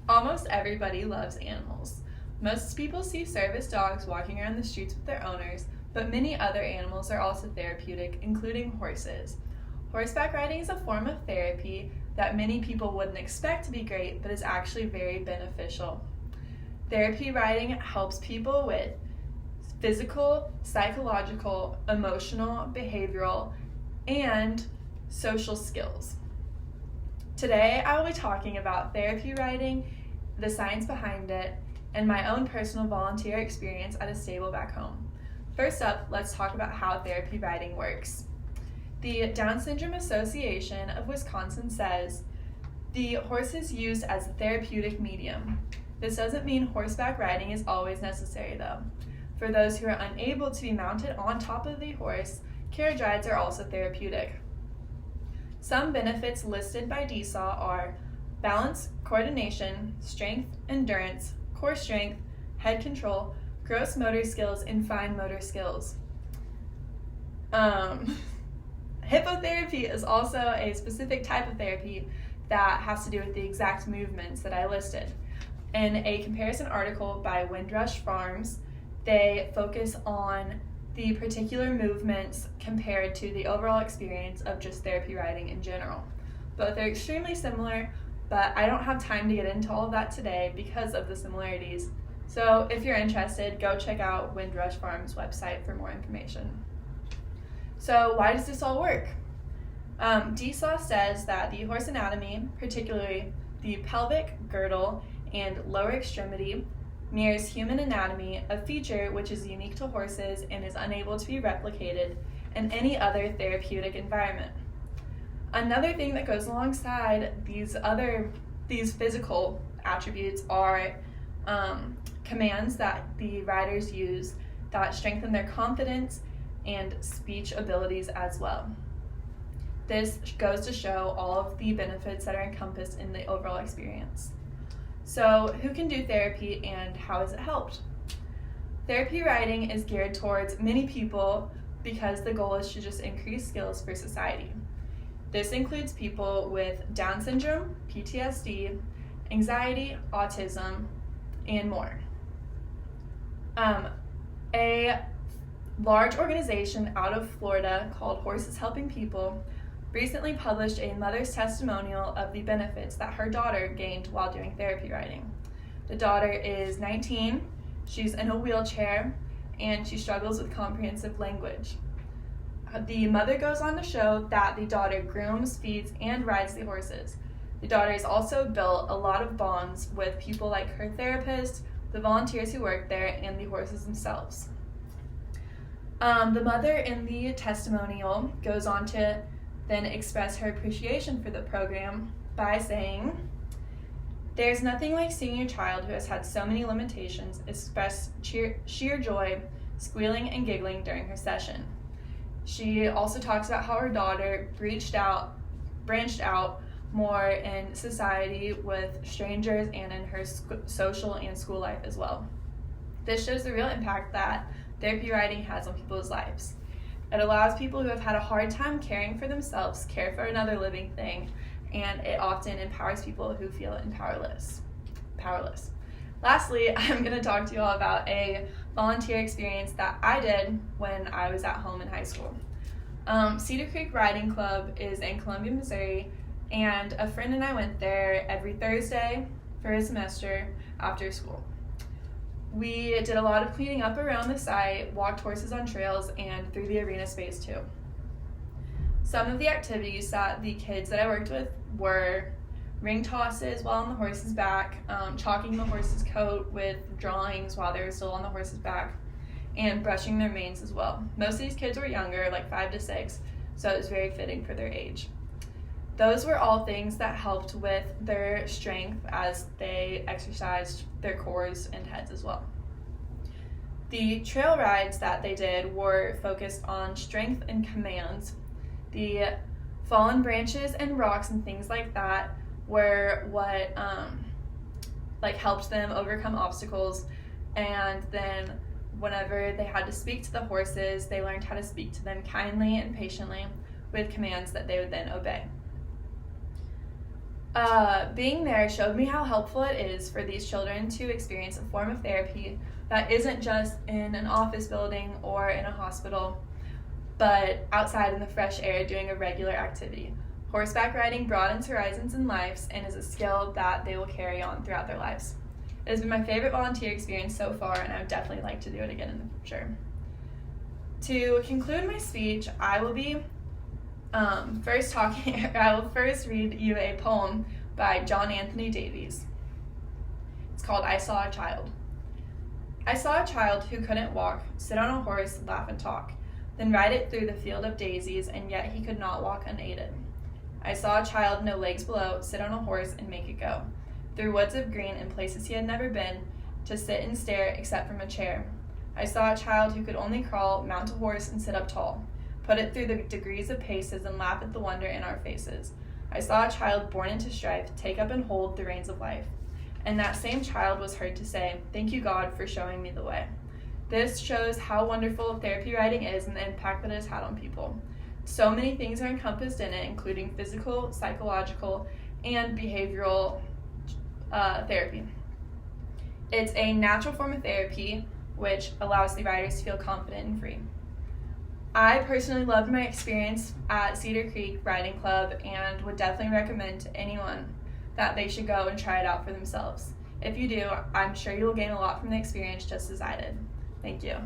Almost everybody loves animals. Most people see service dogs walking around the streets with their owners, but many other animals are also therapeutic, including horses. Horseback riding is a form of therapy that many people wouldn't expect to be great, but is actually very beneficial. Therapy riding helps people with physical, psychological, emotional, behavioral, and social skills. Today, I will be talking about therapy riding, the science behind it, and my own personal volunteer experience at a stable back home. First up, let's talk about how therapy riding works. The Down Syndrome Association of Wisconsin says, the horse is used as a therapeutic medium. This doesn't mean horseback riding is always necessary though. For those who are unable to be mounted on top of the horse, carriage rides are also therapeutic. Some benefits listed by DSAW are balance, coordination, strength, endurance, core strength, head control, gross motor skills, and fine motor skills. Hippotherapy is also a specific type of therapy that has to do with the exact movements that I listed. In a comparison article by Windrush Farms, they focus on the particular movements compared to the overall experience of just therapy riding in general. Both are extremely similar, but I don't have time to get into all of that today because of the similarities. So if you're interested, go check out Windrush Farms' website for more information. So why does this all work? DSAW says that the horse anatomy, particularly the pelvic girdle and lower extremity, mirrors human anatomy, a feature which is unique to horses and is unable to be replicated in any other therapeutic environment. Another thing that goes alongside these physical attributes are commands that the riders use that strengthen their confidence and speech abilities as well. This goes to show all of the benefits that are encompassed in the overall experience. So who can do therapy and how has it helped? Therapy riding is geared towards many people because the goal is to just increase skills for society. This includes people with Down syndrome, PTSD, anxiety, autism, and more. A large organization out of Florida called Horses Helping People recently published a mother's testimonial of the benefits that her daughter gained while doing therapy riding. The daughter is 19, she's in a wheelchair, and she struggles with comprehensive language. The mother goes on to show that the daughter grooms, feeds, and rides the horses. The daughter has also built a lot of bonds with people like her therapist, the volunteers who work there, and the horses themselves. The mother in the testimonial goes on to then express her appreciation for the program by saying, "There's nothing like seeing your child who has had so many limitations express sheer joy, squealing and giggling during her session." She also talks about how her daughter branched out more in society with strangers and in her social and school life as well. This shows the real impact that therapy riding has on people's lives. It allows people who have had a hard time caring for themselves care for another living thing, and it often empowers people who feel powerless. Lastly, I'm going to talk to you all about a volunteer experience that I did when I was at home in high school. Cedar Creek Riding Club is in Columbia, Missouri, and a friend and I went there every Thursday for a semester after school. We did a lot of cleaning up around the site, walked horses on trails, and through the arena space too. Some of the activities that the kids that I worked with were ring tosses while on the horse's back, chalking the horse's coat with drawings while they were still on the horse's back, and brushing their manes as well. Most of these kids were younger, like 5 to 6, so it was very fitting for their age. Those were all things that helped with their strength as they exercised their cores and heads as well. The trail rides that they did were focused on strength and commands. The fallen branches and rocks and things like that were what helped them overcome obstacles, and then whenever they had to speak to the horses, they learned how to speak to them kindly and patiently with commands that they would then obey. Being there showed me how helpful it is for these children to experience a form of therapy that isn't just in an office building or in a hospital, but outside in the fresh air doing a regular activity. Horseback riding broadens horizons in lives and is a skill that they will carry on throughout their lives. It has been my favorite volunteer experience so far, and I would definitely like to do it again in the future. To conclude my speech, I will be I will first read you a poem by John Anthony Davies. It's called I Saw a Child. I saw a child who couldn't walk, sit on a horse, laugh and talk, then ride it through the field of daisies, and yet he could not walk unaided. I saw a child, no legs below, sit on a horse and make it go, through woods of green and places he had never been, to sit and stare except from a chair. I saw a child who could only crawl, mount a horse and sit up tall, put it through the degrees of paces and laugh at the wonder in our faces. I saw a child born into strife, take up and hold the reins of life. And that same child was heard to say, "Thank you, God, for showing me the way." This shows how wonderful therapy riding is and the impact that it has had on people. So many things are encompassed in it, including physical, psychological, and behavioral therapy. It's a natural form of therapy which allows the riders to feel confident and free. I personally loved my experience at Cedar Creek Riding Club and would definitely recommend to anyone that they should go and try it out for themselves. If you do, I'm sure you'll gain a lot from the experience just as I did. Thank you.